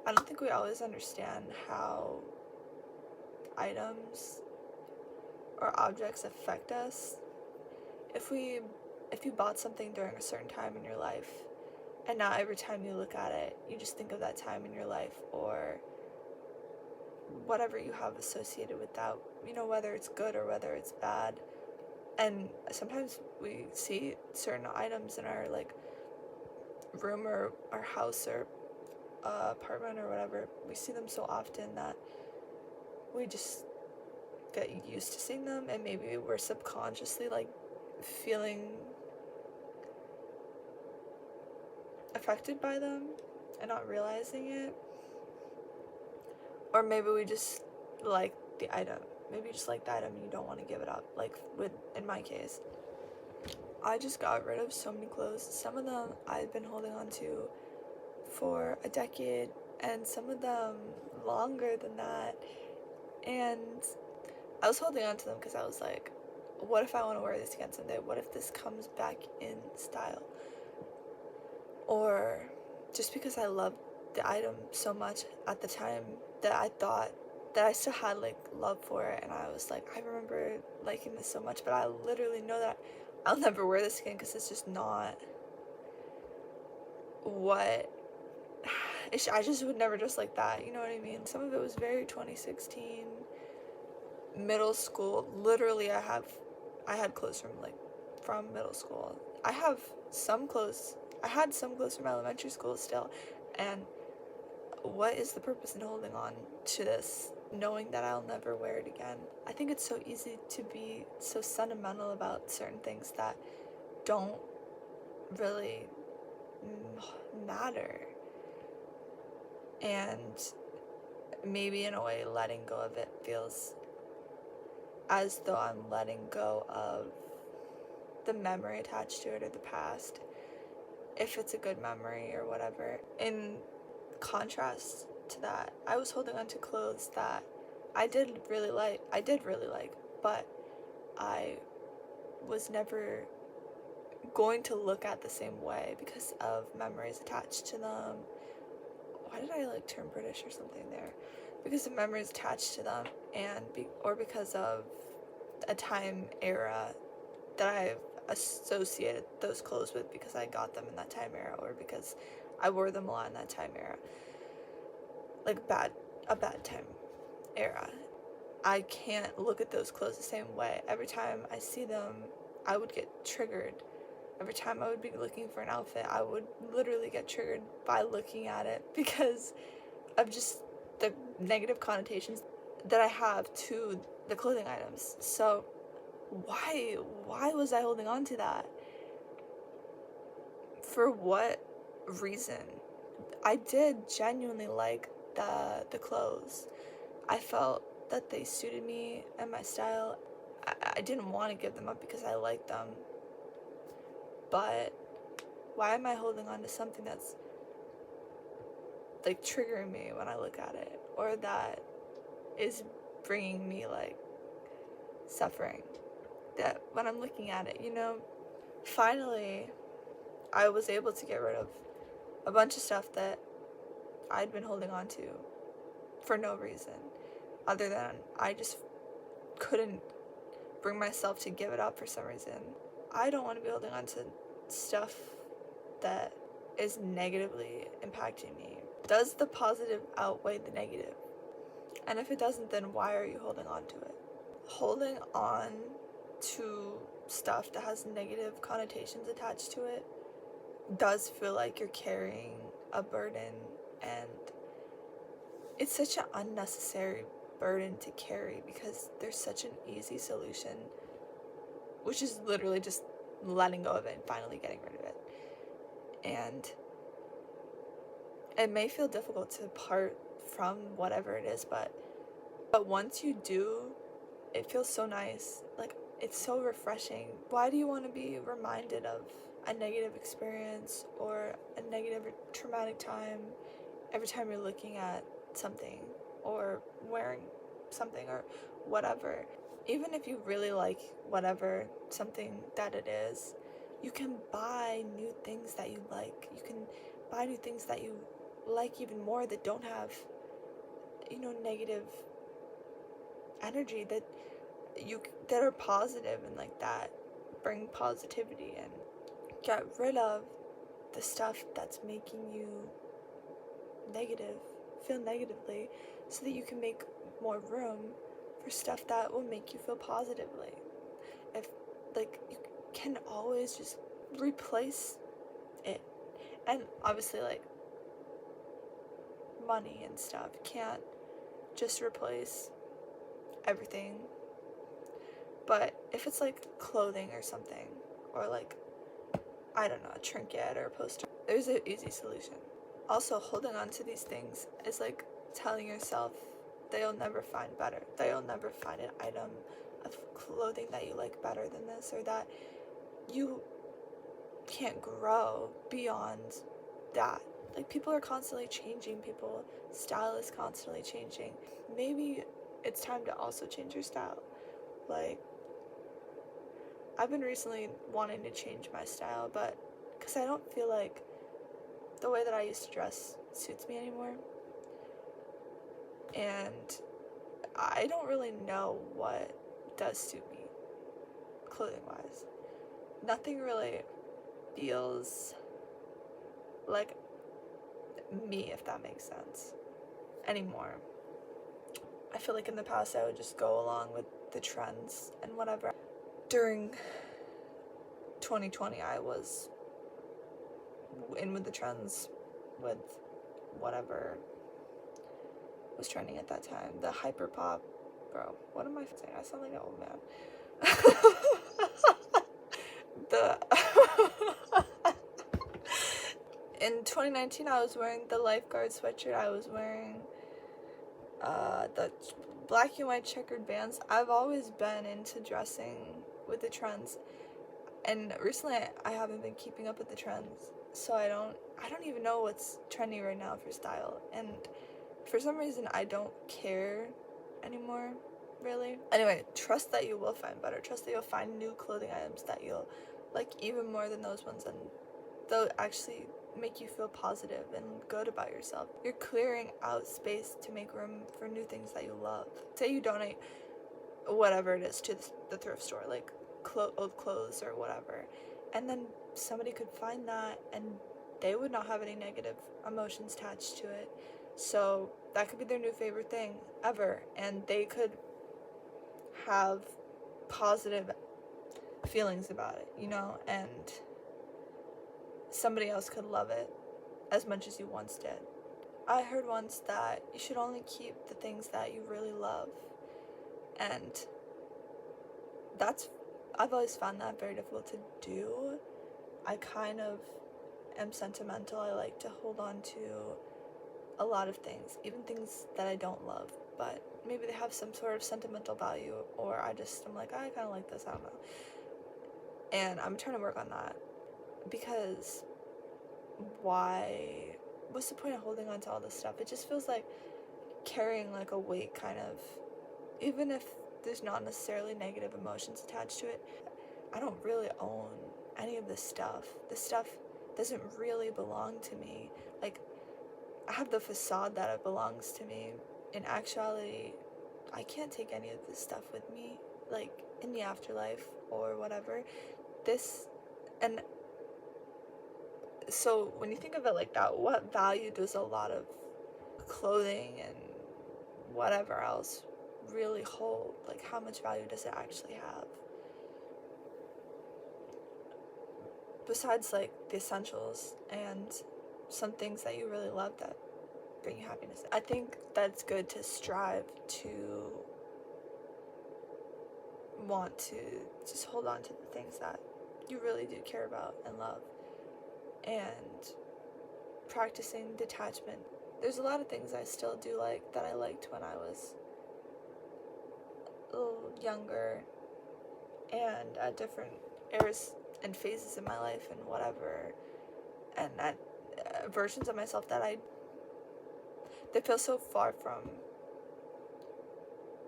I don't think we always understand how items or objects affect us. If we if you bought something during a certain time in your life and now every time you look at it, you just think of that time in your life or whatever you have associated with that, whether it's good or whether it's bad. And sometimes we see certain items in our like room or our house or apartment or whatever. We see them so often that we just get used to seeing them, and maybe we're subconsciously like feeling affected by them and not realizing it. Or maybe we just like the item. Maybe you just like the item and you don't want to give it up. Like in my case, I just got rid of so many clothes. Some of them I've been holding on to for a decade, and some of them longer than that. And I was holding on to them because I was like, what if I want to wear this again someday? What if this comes back in style? Or just because I loved the item so much at the time that I thought that I still had like love for it, and I was like, I remember liking this so much, but I literally know that I'll never wear this again because it's just not what I just would never dress like that, you know what I mean? Some of it was very 2016, middle school. Literally, I had clothes from middle school. I had some clothes from elementary school still, and what is the purpose in holding on to this, knowing that I'll never wear it again? I think it's so easy to be so sentimental about certain things that don't really matter. And maybe in a way, letting go of it feels as though I'm letting go of the memory attached to it or the past, if it's a good memory or whatever. In contrast to that, I was holding on to clothes that I did really like, but I was never going to look at the same way because of memories attached to them. Why did I like turn British or something there? Because of memories attached to them, or because of a time era that I've associated those clothes with because I got them in that time era, or because I wore them a lot in that time era. Like a bad time era. I can't look at those clothes the same way. Every time I see them, I would get triggered. Every time I would be looking for an outfit, I would literally get triggered by looking at it because of just the negative connotations that I have to the clothing items. So why was I holding on to that? For what reason? I did genuinely like the clothes. I felt that they suited me and my style. I didn't want to give them up because I liked them. But why am I holding on to something that's like triggering me when I look at it, or that is bringing me like suffering that when I'm looking at it, Finally, I was able to get rid of a bunch of stuff that I'd been holding on to for no reason other than I just couldn't bring myself to give it up for some reason. I don't want to be holding on to stuff that is negatively impacting me. Does the positive outweigh the negative? And if it doesn't, then why are you holding on to it? Holding on to stuff that has negative connotations attached to it does feel like you're carrying a burden, and it's such an unnecessary burden to carry because there's such an easy solution, which is literally just letting go of it and finally getting rid of it. And it may feel difficult to part from whatever it is, but once you do, it feels so nice. Like, it's so refreshing. Why do you want to be reminded of a negative experience or a negative or traumatic time every time you're looking at something or wearing something or whatever? Even if you really like whatever something that it is, you can buy new things that you like. You can buy new things that you like even more, that don't have, negative energy, that are positive and like that bring positivity, and get rid of the stuff that's making you feel negatively, so that you can make more room for stuff that will make you feel positively. If, like, you can always just replace it. And obviously, like, money and stuff can't just replace everything. But if it's like clothing or something, or like, I don't know, a trinket or a poster, there's an easy solution. Also, holding on to these things is like telling yourself that you'll never find better, that you'll never find an item of clothing that you like better than this, or that you can't grow beyond that. Like, people are constantly changing, style is constantly changing. Maybe it's time to also change your style. Like, I've been recently wanting to change my style, but because I don't feel like the way that I used to dress suits me anymore. And I don't really know what does suit me, clothing-wise. Nothing really feels like me, if that makes sense, anymore. I feel like in the past I would just go along with the trends and whatever. During 2020, I was in with the trends, with whatever was trending at that time. The hyperpop, bro, what am I saying? I sound like an old man. In 2019, I was wearing the lifeguard sweatshirt. I was wearing the black and white checkered bands. I've always been into dressing with the trends, and recently I haven't been keeping up with the trends, so I don't even know what's trendy right now for style, and for some reason I don't care anymore, really. Anyway, trust that you will find better. Trust that you'll find new clothing items that you'll like even more than those ones, and they'll actually make you feel positive and good about yourself. You're clearing out space to make room for new things that you love. Say you donate whatever it is to the thrift store, like old clothes or whatever, and then somebody could find that and they would not have any negative emotions attached to it. So that could be their new favorite thing ever, and they could have positive feelings about it, and somebody else could love it as much as you once did. I heard once that you should only keep the things that you really love, and I've always found that very difficult to do. I kind of am sentimental. I like to hold on to a lot of things, even things that I don't love, but maybe they have some sort of sentimental value, or I'm like, I kind of like this, I don't know. And I'm trying to work on that, because what's the point of holding on to all this stuff? It just feels like carrying like a weight, kind of, even if there's not necessarily negative emotions attached to it. I don't really own any of this stuff. This stuff doesn't really belong to me. Like, I have the facade that it belongs to me. In actuality, I can't take any of this stuff with me, like, in the afterlife or whatever. And so when you think of it like that, what value does a lot of clothing and whatever else really hold? Like, how much value does it actually have? Besides, like, the essentials and some things that you really love that bring you happiness. I think that's good to strive to want to just hold on to the things that you really do care about and love, and practicing detachment. There's a lot of things I still do like that I liked when I was a little younger, and at different eras and phases in my life and whatever, and at versions of myself that feel so far from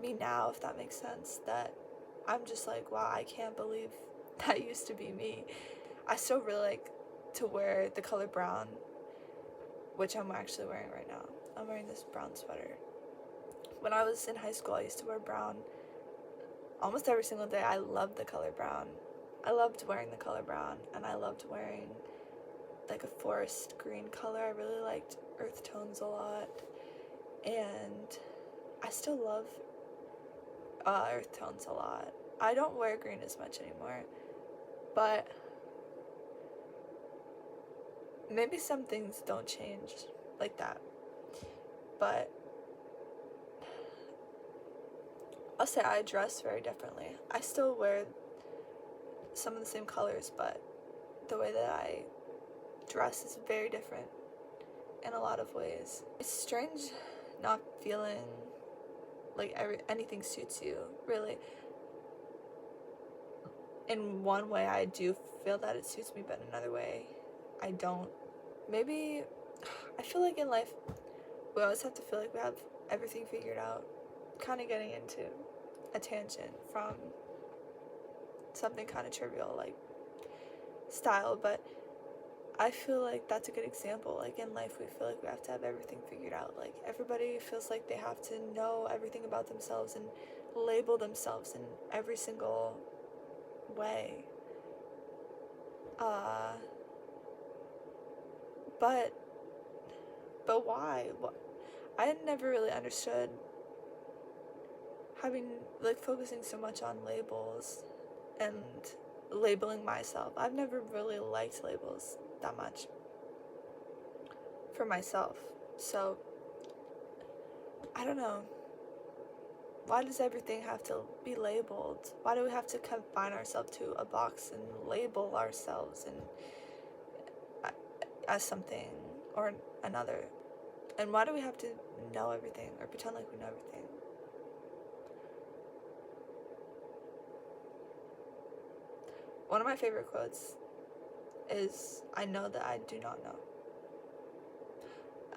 me now, if that makes sense, that I'm just like, wow, I can't believe that used to be me. I still really like to wear the color brown, which I'm actually wearing right now. I'm wearing this brown sweater. When I was in high school, I used to wear brown almost every single day. I loved the color brown. I loved wearing the color brown, and I loved wearing like a forest green color. I really liked earth tones a lot, and I still love earth tones a lot. I don't wear green as much anymore, but maybe some things don't change like that. But I'll say I dress very differently. I still wear some of the same colors, but the way that I dress is very different in a lot of ways. It's strange not feeling like anything suits you, really. In one way, I do feel that it suits me, but in another way, I don't. Maybe, I feel like in life, we always have to feel like we have everything figured out. Kind of getting into a tangent from something kind of trivial like style, but I feel like that's a good example. Like in life, we feel like we have to have everything figured out. Like everybody feels like they have to know everything about themselves and label themselves in every single way. But why? I had never really understood focusing so much on labels and labeling myself. I've never really liked labels that much for myself. So, I don't know. Why does everything have to be labeled? Why do we have to confine ourselves to a box and label ourselves as something or another? And why do we have to know everything or pretend like we know everything? One of my favorite quotes is, "I know that I do not know."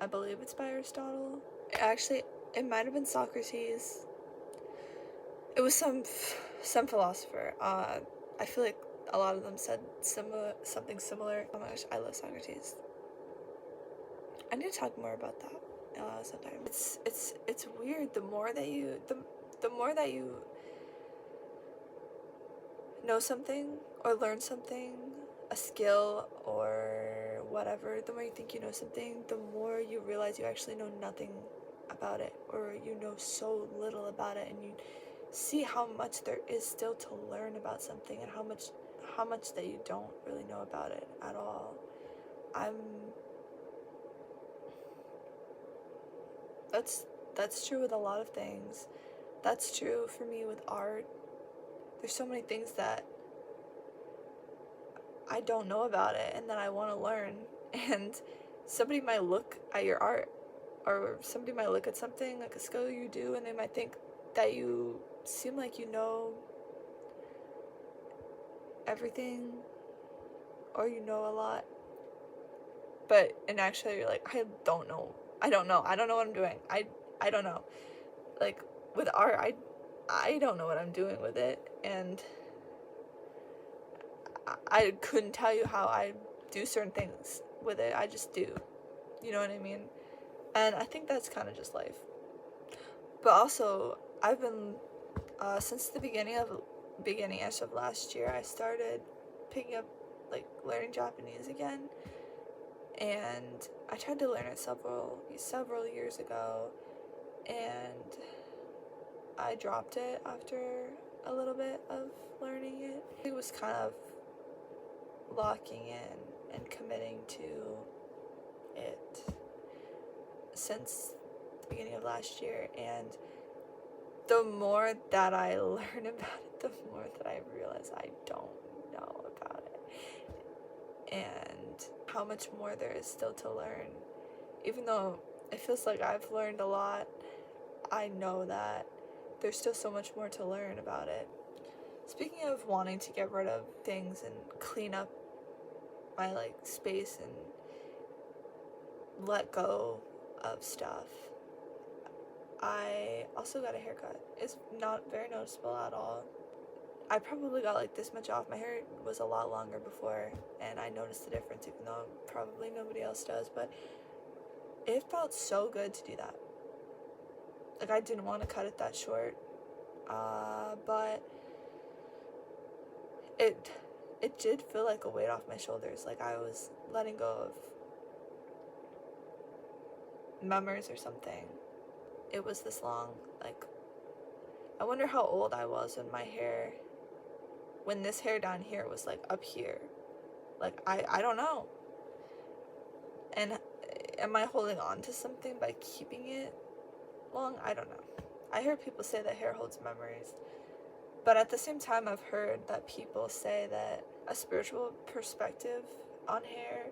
I believe it's by Aristotle. Actually, it might have been Socrates. It was some philosopher. I feel like a lot of them said something similar. Oh my gosh, I love Socrates. I need to talk more about that sometime. It's weird. The more that you know something or learn something, a skill or whatever, the more you think you know something, the more you realize you actually know nothing about it, or you know so little about it, and you see how much there is still to learn about something, and how much that you don't really know about it at all. That's true with a lot of things. That's true for me with art. There's so many things that I don't know about it and that I want to learn. And somebody might look at your art, or somebody might look at something like a skill you do, and they might think that you seem like you know everything, or you know a lot. But in actuality, you're like, I don't know what I'm doing. I don't know. Like with art, I don't know what I'm doing with it, and I couldn't tell you how I do certain things with it. I just do. You know what I mean? And I think that's kind of just life. But also, I've been since the beginning-ish of last year, I started picking up learning Japanese again. And I tried to learn it several years ago, and I dropped it after a little bit of learning it. It was kind of locking in and committing to it since the beginning of last year, and the more that I learn about it, the more that I realize I don't know about it, and how much more there is still to learn. Even though it feels like I've learned a lot, I know that there's still so much more to learn about it. Speaking of wanting to get rid of things and clean up my space and let go of stuff, I also got a haircut. It's not very noticeable at all. I probably got this much off. My hair was a lot longer before, and I noticed the difference, even though probably nobody else does. But it felt so good to do that. Like, I didn't want to cut it that short, but it did feel like a weight off my shoulders. Like, I was letting go of memories or something. It was this long. Like, I wonder how old I was when this hair down here was like up here. Like, I don't know. And am I holding on to something by keeping it long? I don't know. I heard people say that hair holds memories. But at the same time, I've heard that people say that a spiritual perspective on hair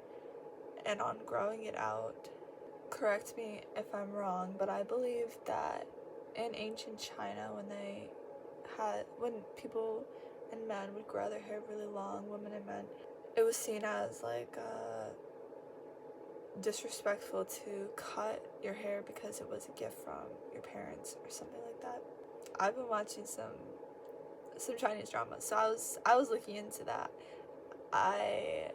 and on growing it out, correct me if I'm wrong, but I believe that in ancient China, when people and men would grow their hair really long, women and men, it was seen as like disrespectful to cut your hair because it was a gift from your parents or something like that. I've been watching some Chinese dramas, so I was looking into that. I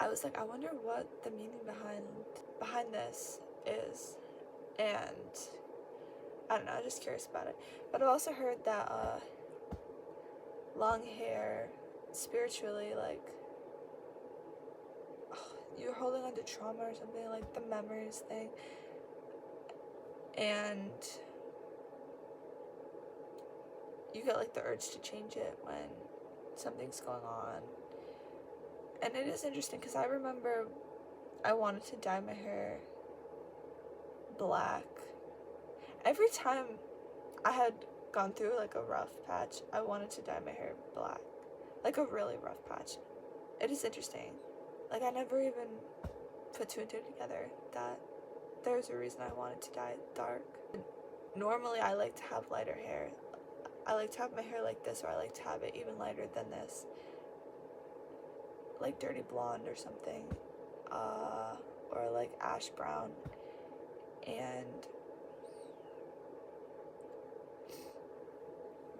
was like, I wonder what the meaning behind this is, and I don't know, I'm just curious about it. But I've also heard that long hair spiritually, like, you're holding on to trauma or something, like the memories thing, and you get like the urge to change it when something's going on. And it is interesting because I remember I wanted to dye my hair black. Every time I had gone through like a rough patch, I wanted to dye my hair black. Like a really rough patch. It is interesting. Like, I never even put two and two together that there's a reason I wanted to dye it dark. Normally I like to have lighter hair. I like to have my hair like this, or I like to have it even lighter than this. Like dirty blonde or something. Or like ash brown. And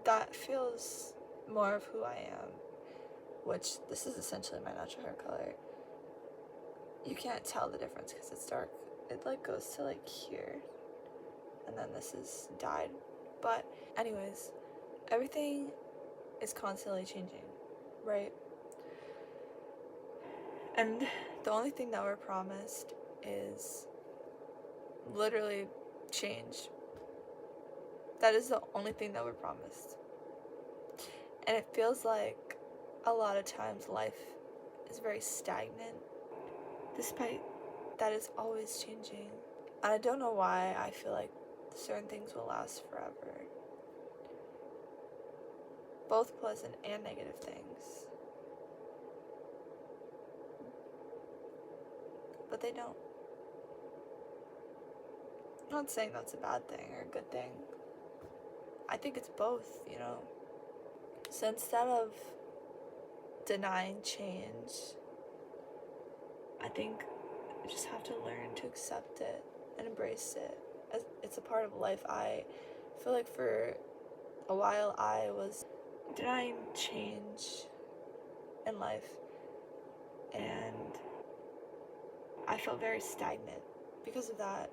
that feels more of who I am. Which, this is essentially my natural hair color. You can't tell the difference because it's dark. It like goes to like here. And then this is dyed. But anyways, everything is constantly changing, right? And the only thing that we're promised is literally change. That is the only thing that we're promised. And it feels like a lot of times life is very stagnant, despite that it's always changing. And I don't know why I feel like certain things will last forever. Both pleasant and negative things. But they don't. I'm not saying that's a bad thing or a good thing. I think it's both, you know. So instead of denying change, I think you just have to learn to accept it and embrace it. It's a part of life. I feel like for a while I was denying change in life, and I felt very stagnant because of that.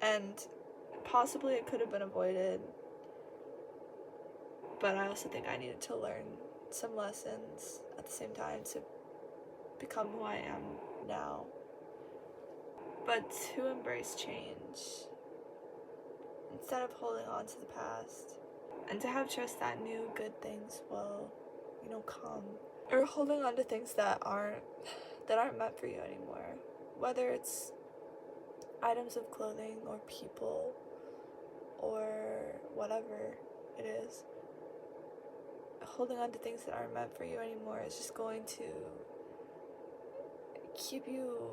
And possibly it could have been avoided, but I also think I needed to learn some lessons at the same time to become who I am now. But to embrace change instead of holding on to the past, and to have trust that new good things will, come. Or holding on to things that aren't meant for you anymore. Whether it's items of clothing or people or whatever it is. Holding on to things that aren't meant for you anymore is just going to keep you,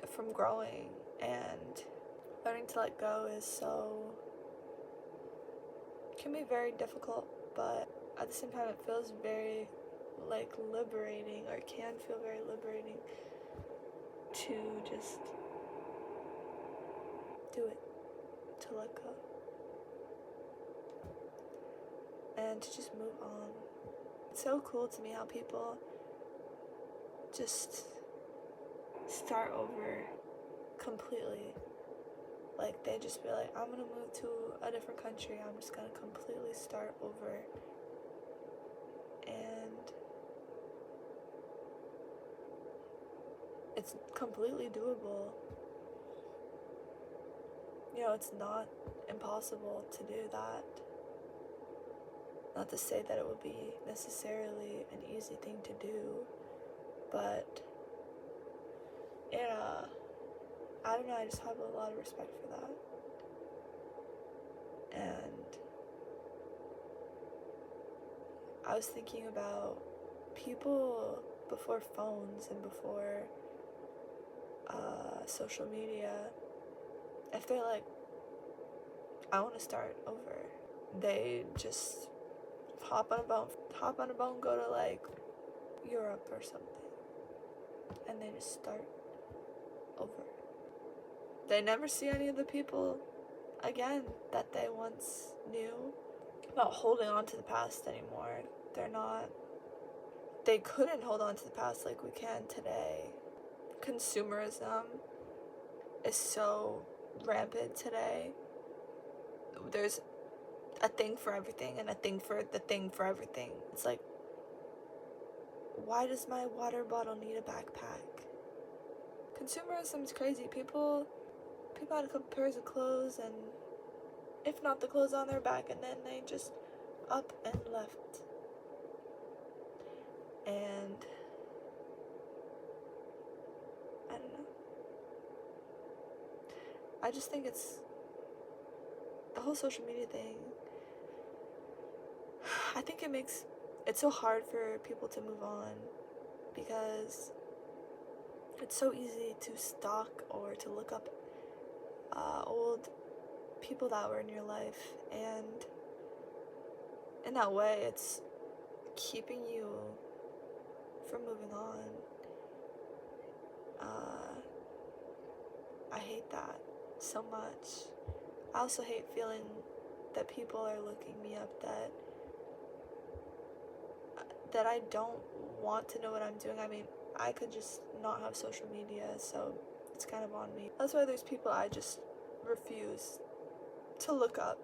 from growing, and learning to let go can be very difficult, but at the same time it feels very liberating, or can feel very liberating to just do it, to let go, and to just move on. It's so cool to me how people just start over completely. Like, they just be like, I'm gonna move to a different country, I'm just gonna completely start over. And it's completely doable. You know, it's not impossible to do that. Not to say that it would be necessarily an easy thing to do, but, yeah, I don't know, I just have a lot of respect for that. And I was thinking about people before phones and before social media. If they're like, I want to start over, they just hop on a boat, go to like Europe or something, and they just start over. They never see any of the people again that they once knew. Not holding on to the past anymore. They couldn't hold on to the past like we can today. Consumerism is so rampant today. There's a thing for everything and a thing for the thing for everything. It's like, why does my water bottle need a backpack? Consumerism is crazy. People had a couple pairs of clothes, and if not the clothes on their back, and then they just up and left. And I don't know. I just think it's the whole social media thing. I think it makes it so hard for people to move on because it's so easy to stalk or to look up old people that were in your life, and in that way it's keeping you from moving on. I hate that so much. I also hate feeling that people are looking me up, that I don't want to know what I'm doing. I mean, I could just not have social media, so it's kind of on me. That's why there's people I just refuse to look up.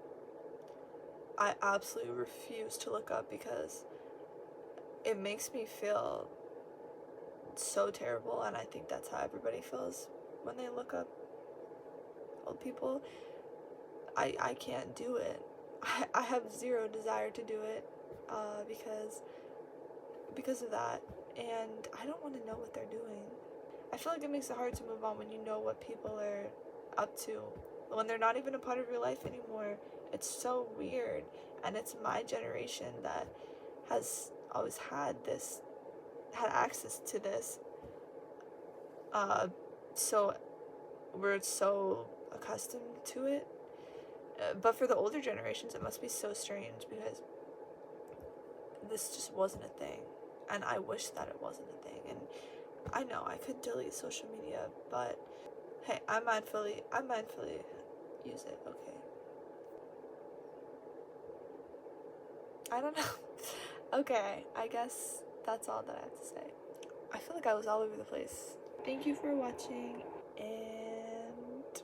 I absolutely refuse to look up because it makes me feel so terrible, and I think that's how everybody feels when they look up old people. I can't do it. I have zero desire to do it because of that, and I don't want to know what they're doing. I feel like it makes it hard to move on when you know what people are up to, when they're not even a part of your life anymore. It's so weird, and it's my generation that has always had access to this, so we're so accustomed to it. But for the older generations, it must be so strange because this just wasn't a thing, and I wish that it wasn't a thing. And I know I could delete social media, but hey, I mindfully use it. Okay, I don't know. Okay, I guess that's all that I have to say. I feel like I was all over the place. Thank you for watching, and